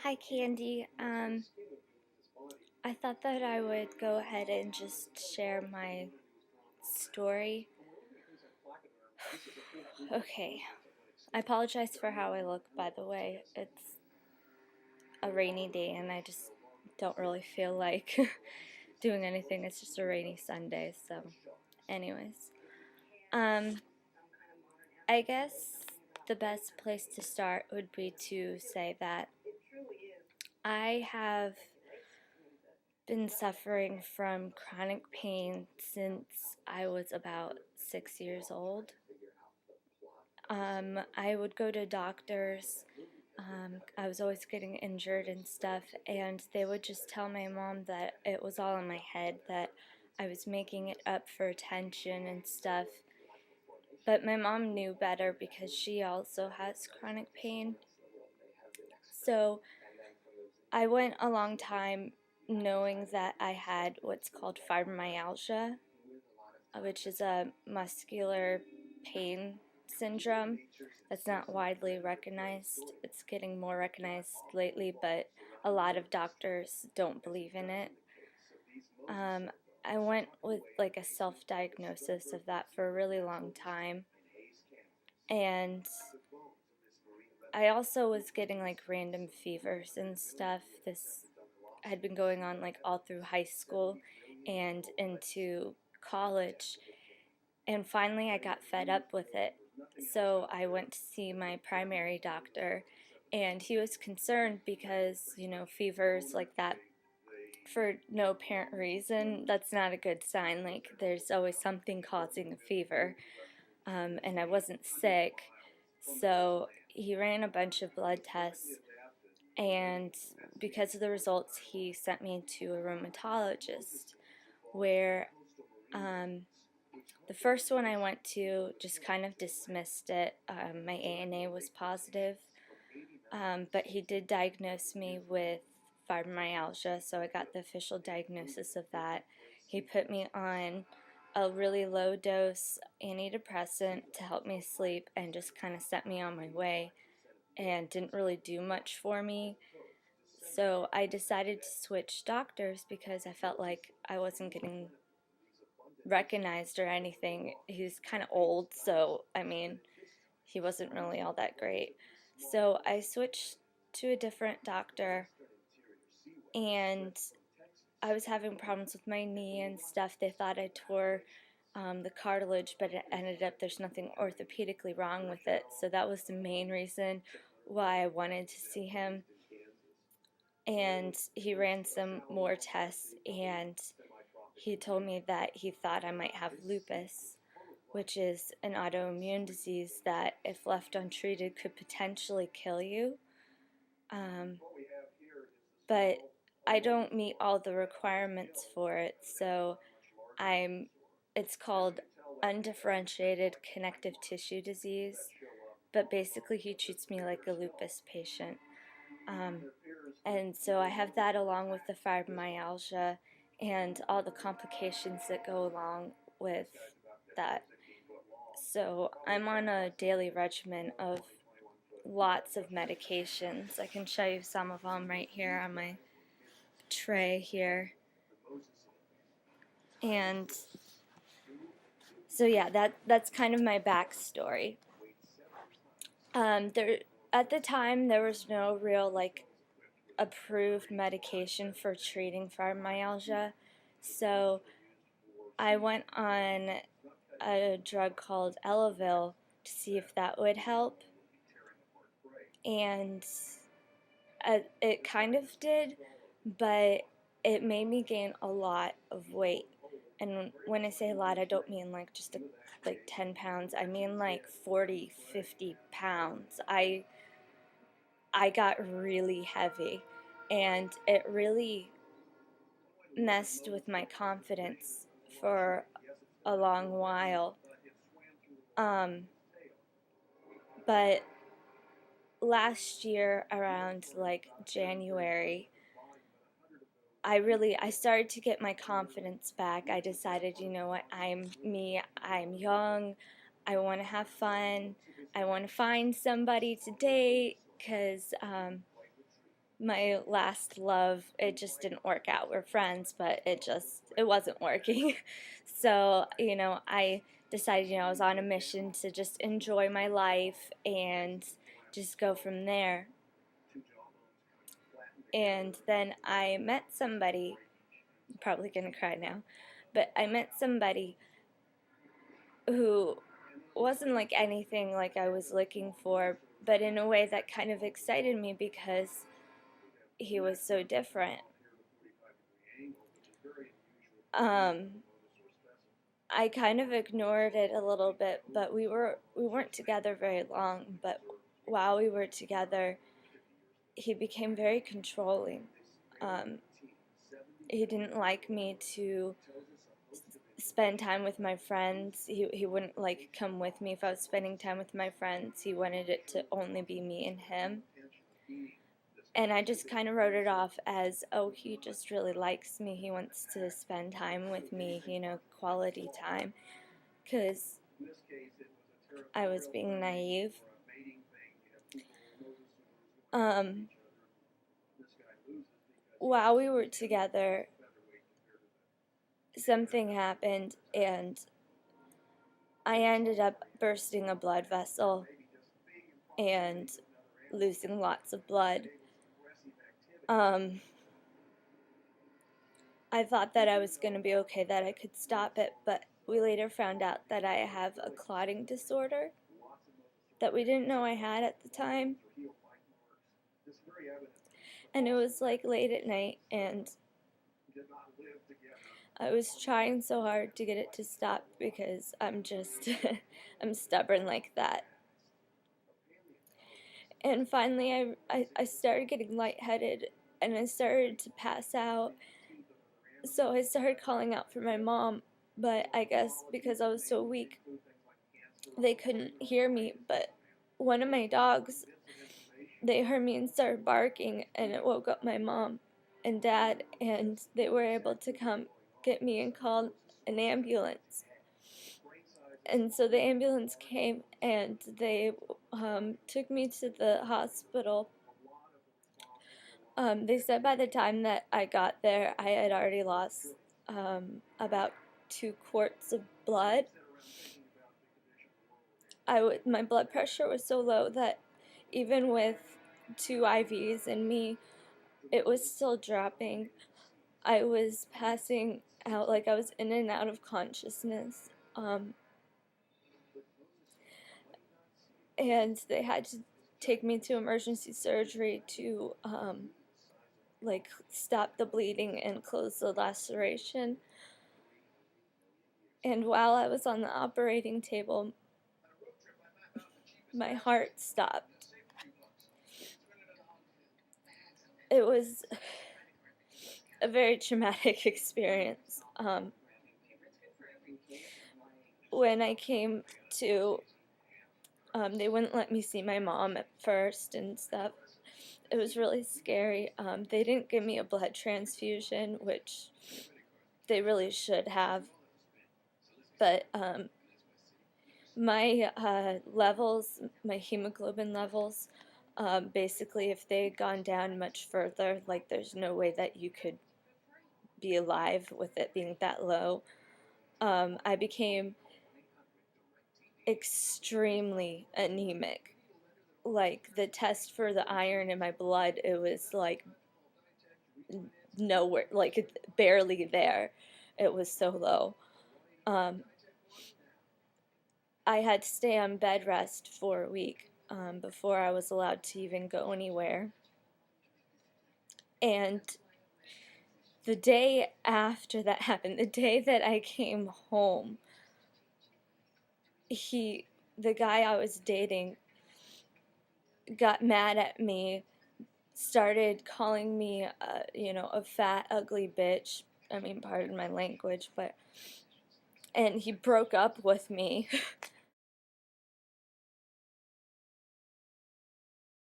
Hi, Candy. I thought that I would go ahead and just share my story. Okay. I apologize for how I look, by the way. It's a rainy day and I just don't really feel like doing anything. It's just a rainy Sunday, so anyways. Um, I guess the best place to start would be to say that I have been suffering from chronic pain since I was about 6 years old. I would go to doctors. I was always getting injured and stuff, and they would just tell my mom that it was all in my head, that I was making it up for attention and stuff. But my mom knew better because she also has chronic pain. So I went a long time knowing that I had what's called fibromyalgia, which is a muscular pain syndrome that's not widely recognized. It's getting more recognized lately, but a lot of doctors don't believe in it. I went with like a self-diagnosis of that for a really long time, and I also was getting like random fevers and stuff. This had been going on like all through high school and into college. And finally, I got fed up with it. So I went to see my primary doctor, and he was concerned because, fevers like that for no apparent reason, that's not a good sign. Like, there's always something causing a fever. And I wasn't sick. So he ran a bunch of blood tests, and because of the results, he sent me to a rheumatologist where the first one I went to just kind of dismissed it. My ANA was positive, but he did diagnose me with fibromyalgia, so I got the official diagnosis of that. He put me on a really low dose antidepressant to help me sleep and just kind of set me on my way, and didn't really do much for me. So I decided to switch doctors because I felt like I wasn't getting recognized or anything. He was kind of old, so I mean, he wasn't really all that great. So I switched to a different doctor, and I was having problems with my knee and stuff. They thought I tore the cartilage, but it ended up there's nothing orthopedically wrong with it. So that was the main reason why I wanted to see him. And he ran some more tests, and he told me that he thought I might have lupus, which is an autoimmune disease that, if left untreated, could potentially kill you. But I don't meet all the requirements for it, so it's called undifferentiated connective tissue disease, but basically he treats me like a lupus patient. And so I have that along with the fibromyalgia and all the complications that go along with that. So I'm on a daily regimen of lots of medications. I can show you some of them right here on my tray here. And so yeah, that's kind of my backstory. There at the time there was no real like approved medication for treating fibromyalgia, so I went on a drug called Elavil to see if that would help, and it kind of did, but it made me gain a lot of weight. And when I say a lot, I don't mean like just like 10 pounds. I mean like 40, 50 pounds. I got really heavy, and it really messed with my confidence for a long while. But last year around like January, I started to get my confidence back. I decided, you know what, I'm me, I'm young, I want to have fun, I want to find somebody to date, because my last love, it just didn't work out. We're friends, but it wasn't working. So, I decided, I was on a mission to just enjoy my life and just go from there. And then I met somebody, I'm probably gonna cry now, but I met somebody who wasn't like anything like I was looking for, but in a way that kind of excited me because he was so different. Um, I kind of ignored it a little bit, but we weren't together very long, but while we were together, he became very controlling. Um, he didn't like me to spend time with my friends. He wouldn't like come with me if I was spending time with my friends. He wanted it to only be me and him. And I just kind of wrote it off as, oh, he just really likes me. He wants to spend time with me, quality time. Because I was being naive. While we were together, something happened and I ended up bursting a blood vessel and losing lots of blood. I thought that I was going to be okay, that I could stop it, but we later found out that I have a clotting disorder that we didn't know I had at the time. And it was like late at night, and I was trying so hard to get it to stop because I'm just, I'm stubborn like that. And finally I started getting lightheaded and I started to pass out. So I started calling out for my mom, but I guess because I was so weak, they couldn't hear me. But one of my dogs, they heard me and started barking, and it woke up my mom and dad, and they were able to come get me and call an ambulance. And so the ambulance came and they took me to the hospital. They said by the time that I got there, I had already lost about 2 quarts of blood. My blood pressure was so low that even with 2 IVs in me, it was still dropping. I was passing out, like I was in and out of consciousness. And they had to take me to emergency surgery to like stop the bleeding and close the laceration. And while I was on the operating table, my heart stopped. It was a very traumatic experience. When I came to, they wouldn't let me see my mom at first and stuff. It was really scary. They didn't give me a blood transfusion, which they really should have. But my levels, my hemoglobin levels, basically if they had gone down much further, like there's no way that you could be alive with it being that low. I became extremely anemic. Like the test for the iron in my blood, it was like nowhere, like barely there. It was so low. I had to stay on bed rest for a week before I was allowed to even go anywhere. And the day after that happened, the day that I came home, the guy I was dating got mad at me, started calling me, a fat, ugly bitch. I mean, pardon my language, and he broke up with me.